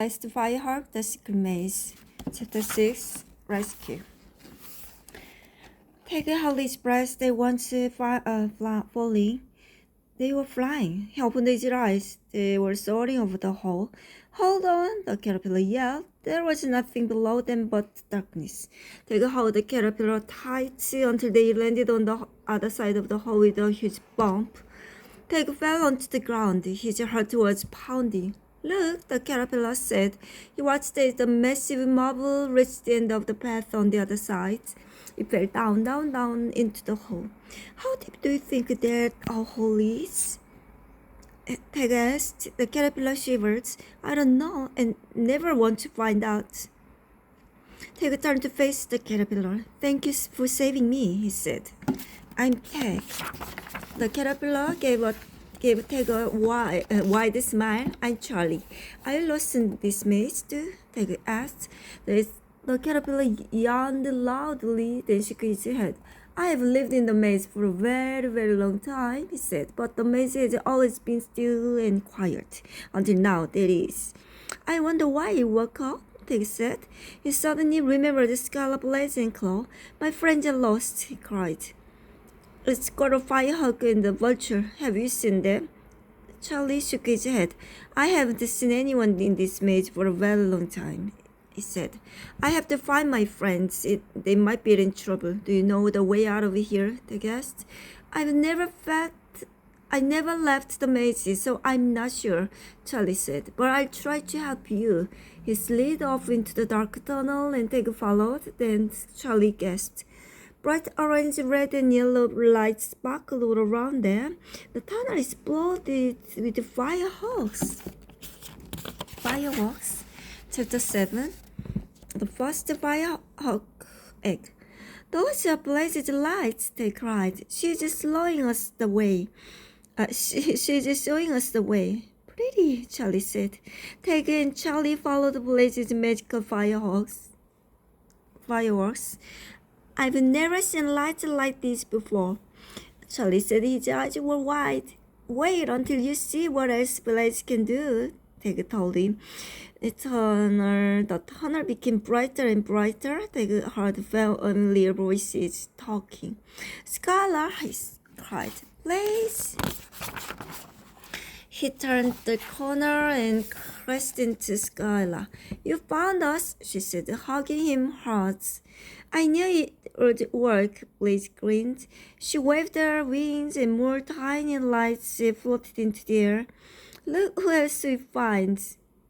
Last Firehawk, The Secret Maze, Chapter 6, Rescue. Take Holly's breath, they once falling. They were flying. He opened his eyes. They were soaring over the hole. Hold on, the caterpillar yelled. There was nothing below them but darkness. They held the caterpillar tight until they landed on the other side of the hole with a huge bump. Tag fell onto the ground. His heart was pounding. Look, the caterpillar said. He watched as the massive marble reached the end of the path on the other side. It fell down into the hole. How deep do you think that hole is? Tag asked. The caterpillar shivered. I don't know and never want to find out. Tag turned to face the caterpillar. Thank you for saving me, he said. I'm Tag. The caterpillar gave Tag a wide smile. I'm Charlie. Are you lost in this maze too? Tag asked. The caterpillar yawned loudly, then shook his head. I have lived in the maze for a very, very long time, he said, but the maze has always been still and quiet. Until now, that is. I wonder why you woke up, Tag said. He suddenly remembered Scarlet, Blaze, and Claw. My friends are lost, he cried. It's got a Firehawk and the vulture. Have you seen them? Charlie shook his head. I haven't seen anyone in this maze for a very long time, he said. I have to find my friends. They might be in trouble. Do you know the way out of here? They asked. I never left the maze, so I'm not sure, Charlie said. But I'll try to help you. He slid off into the dark tunnel and Tag followed. Then Charlie gasped. Bright orange, red, and yellow lights sparkled all around them. The tunnel exploded with fireworks. Chapter 7. The first Firehawk egg. Those are Blaze's lights, they cried. She's showing us the way. She's showing us the way. Pretty, Charlie said. Tag and Charlie followed Blaze's magical fireworks. I've never seen lights like this before. Charlie said his eyes were wide. Wait until you see what else Blaze can do, Tag told him. The tunnel became brighter and brighter. Tag heard familiar voices talking. Scarlet, he cried. Blaze! He turned the corner and crashed into Skylar. You found us, she said, hugging him hard. I knew it would work, Blaze grinned. She waved her wings and more tiny lights floated into the air. Look who else we find,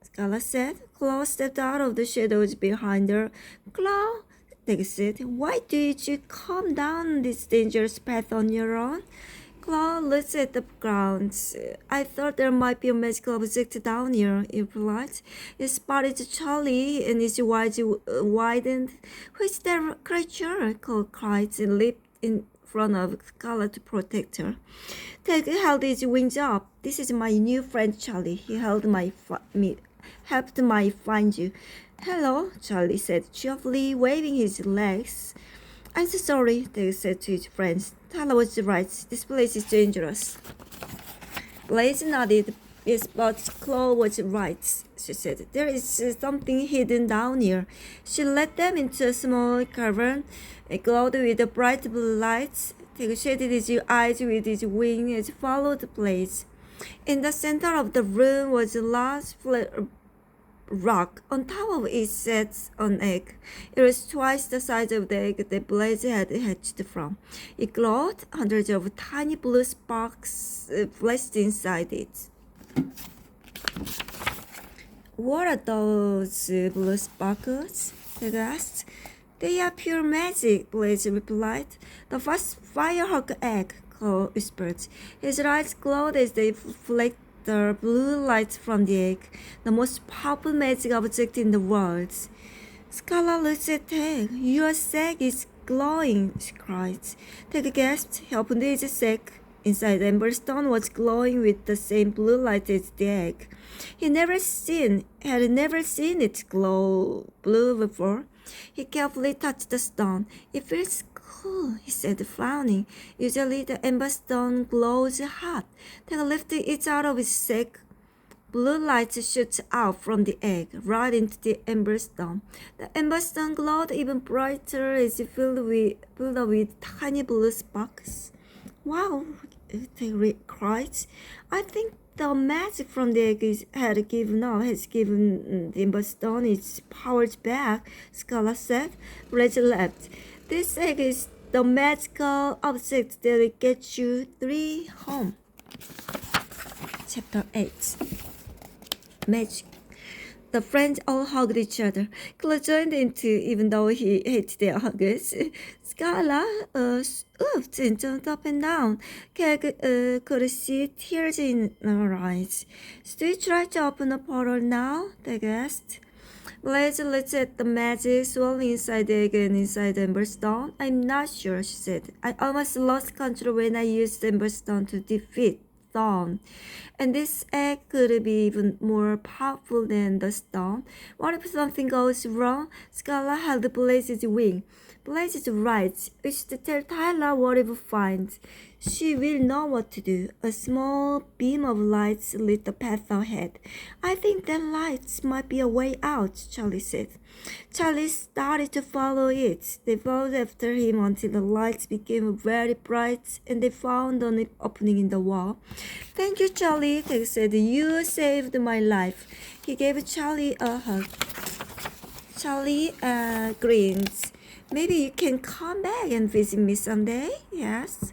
Skylar said. Claw stepped out of the shadows behind her. Claw, Tag said, why did you come down this dangerous path on your own? Claw looked at the ground. I thought there might be a magical object down here, he replied. He spotted Charlie and his eyes widened. Who is that creature? Claw cried and leaped in front of Scarlet to protect her. Tag held his wings up. This is my new friend Charlie. He helped me find you. Hello, Charlie said cheerfully, waving his legs. I'm so sorry, Tag said to his friends. Tyler was right. This place is dangerous. Blaze nodded. Yes, but Claw was right, she said. There is something hidden down here. She led them into a small cavern. It glowed with bright blue lights. Tag shaded his eyes with his wing and followed Blaze. In the center of the room was a large flat rock. On top of it sat an egg. It was twice the size of the egg that Blaze had hatched from. It glowed. Hundreds of tiny blue sparks flashed inside it. What are those blue sparkles? Tag asked. They are pure magic, Blaze replied. The first Firehawk egg, Claw whispered. His eyes glowed as they flicked the blue light from the egg, the most powerful magic object in the world. Scarlet looked at Tag. Your sack is glowing, she cried. Tag gasped. He opened his sack. Inside, Emberstone was glowing with the same blue light as the egg. He had never seen it glow blue before. He carefully touched the stone. It feels cool, he said, frowning. Usually the Emberstone glows hot. Tag lifted it out of his sack. Blue light shoots out from the egg, right into the ember stone. The ember stone glowed even brighter as it filled up with tiny blue sparks. Wow, they cried. I think the magic from the egg has given the ember stone its powers back, Scarlet said. Reggie laughed. This egg is the magical object that will get you 3 home. Chapter 8. Magic. The friends all hugged each other. Claude joined in too, even though he hated their hugs. Scarla oofed and jumped up and down. Keg could see tears in her eyes. "Do you try to open a portal now?" they asked. Blaze looked at the magic swirling inside the egg and inside the Emberstone. "I'm not sure," she said. "I almost lost control when I used the Emberstone to defeat Dawn. And this egg could be even more powerful than the stone. What if something goes wrong?" Scarla held Blaze's wing. Blaze is right. We should tell Tyler whatever finds. She will know what to do. A small beam of light lit the path ahead. "I think that light might be a way out," Charlie said. Charlie started to follow it. They followed after him until the lights became very bright and they found an opening in the wall. "Thank you, Charlie," they said. "You saved my life." He gave Charlie a hug. Charlie grinned. "Maybe you can come back and visit me someday?" he asked.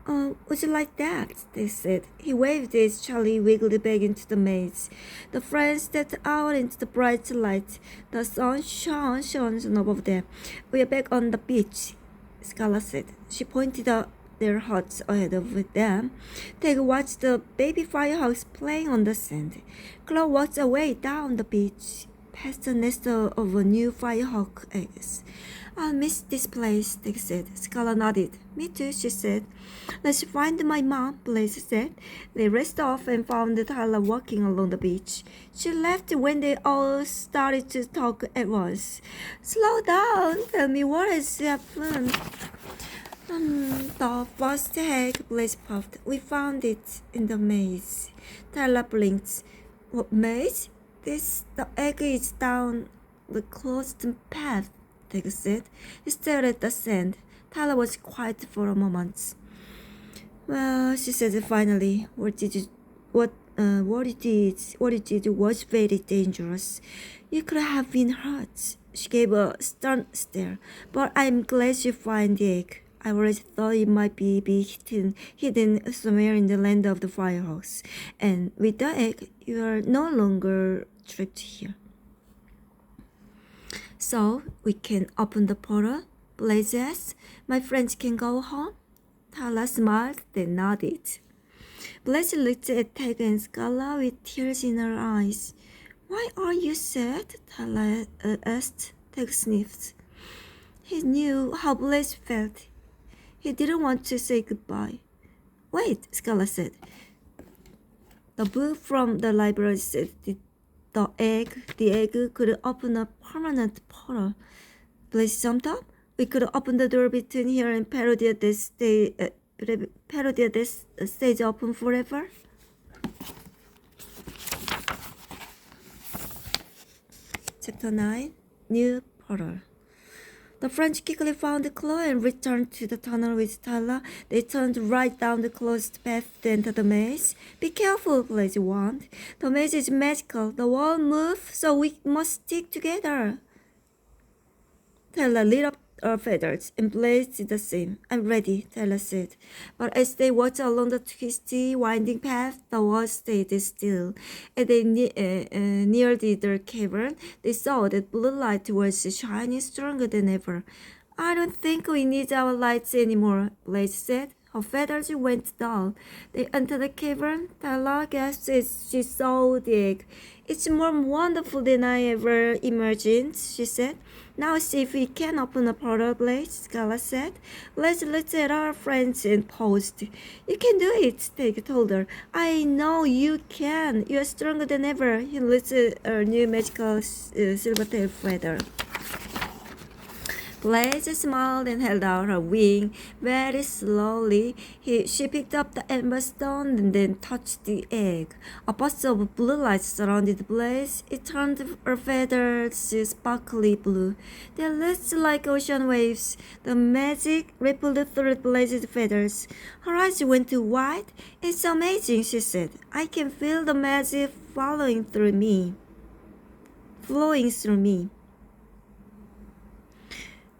Would you like that?" they said. He waved as Charlie wiggled back into the maze. The friends stepped out into the bright light. The sun shone above them. "We're back on the beach," Scarla said. She pointed out their huts ahead of them. They watched the baby firehawks playing on the sand. Claude walked away down the beach, past a nest of new firehawk eggs. "I miss this place," they said. Scarla nodded. "Me too," she said. "Let's find my mom," Blaze said. They raced off and found Tyler walking along the beach. She left when they all started to talk at once. "Slow down. Tell me what has happened." "The first egg," Blaze puffed. "We found it in the maze." Tyler blinked. "What maze?" The egg is down the closed path," they said. He stared at the sand. Tyler was quiet for a moment. "Well," she said finally, what you did was very dangerous. You could have been hurt." She gave a stern stare. "But I'm glad you find the egg. I always thought it might be hidden somewhere in the land of the firehawks. And with the egg, you are no longer trapped here." "So we can open the portal?" Blaze asked. "My friends can go home?" Tyler smiled, then nodded. Blaze looked at Teg and Scarla with tears in her eyes. "Why are you sad?" Tyler asked. Teg sniffed. He knew how Blaze felt. He didn't want to say goodbye. "Wait," Scarla said. "The book from the library said the egg could open a permanent portal." Blaze jumped up. "We could open the door between here and Parodia this stage open forever." Chapter 9. New Portal. The friends quickly found Claude and returned to the tunnel with Tyler. They turned right down the closed path to enter the maze. "Be careful," Blaze warned. "The maze is magical. The wall moves, so we must stick together." Tyler lit up her feathers and Blaze did the same. "I'm ready," Tyler said. But as they walked along the twisty, winding path, the wall stayed still. As they neared the cavern, they saw that blue light was shining stronger than ever. "I don't think we need our lights anymore," Blaze said. Her feathers went down. They entered the cavern. Tyler gasped as she saw the egg. "It's more wonderful than I ever imagined," she said. "Now see if we can open a portal, Blaze," Scarla said. Blaze looked at our friends and paused. "You can do it," Teg told her. "I know you can. You are stronger than ever." He looked at her new magical silvertail feather. Blaze smiled and held out her wing very slowly. She picked up the amber stone and then touched the egg. A burst of blue light surrounded Blaze. It turned her feathers sparkly blue. They lit like ocean waves. The magic rippled through Blaze's feathers. Her eyes went wide. It's amazing, she said. I can feel the magic flowing through me.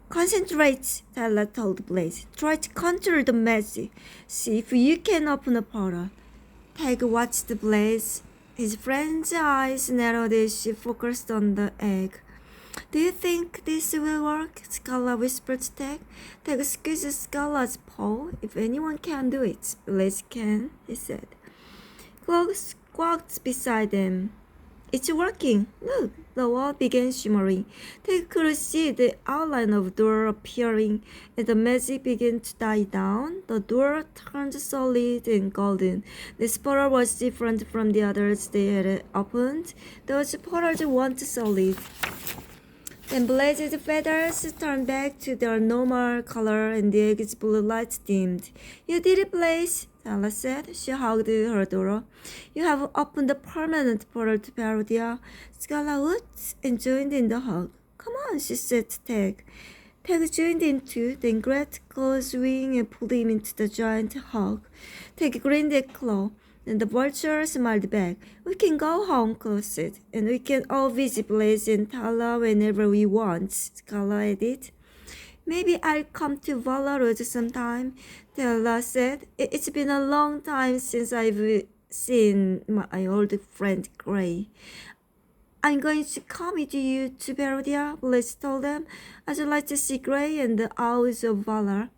Concentrate, Tala told Blaze. Try to control the magic. See if you can open a portal. Tag watched Blaze. His friend's eyes narrowed as she focused on the egg. Do you think this will work? Scala whispered to Tag. Tag squeezed Scala's paw. If anyone can do it, Blaze can, he said. Clog squawked beside them. It's working. Look, the wall began shimmering. They could see the outline of the door appearing. As the magic began to die down, the door turned solid and golden. This portal was different from the others they had opened. Those portals weren't solid. Then Blaze's feathers turned back to their normal color and the egg's blue light dimmed. You did it, Blaze, Tala said. She hugged her daughter. You have opened a permanent portal to Peridea. Scala whooped and joined in the hug. Come on, she said to Tag. Tag joined in too, then grabbed Claw's wing and pulled him into the giant hug. Tag grinned at Claw. And the vulture smiled back. We can go home, Claw said, and we can all visit Blaze and Tala whenever we want, Scala added. Maybe I'll come to Valarood sometime, Tala said. It's been a long time since I've seen my old friend Gray. I'm going to come with you to Peridea, Blaze told them. I'd like to see Gray and the Owls of Valar.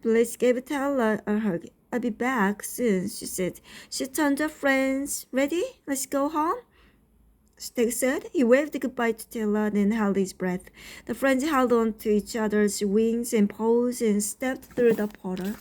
Blaze gave Tala a hug. I'll be back soon, she said. She turned to her friends. Ready? Let's go home? Steg said. He waved goodbye to Tala, then held his breath. The friends held on to each other's wings and paws and stepped through the portal.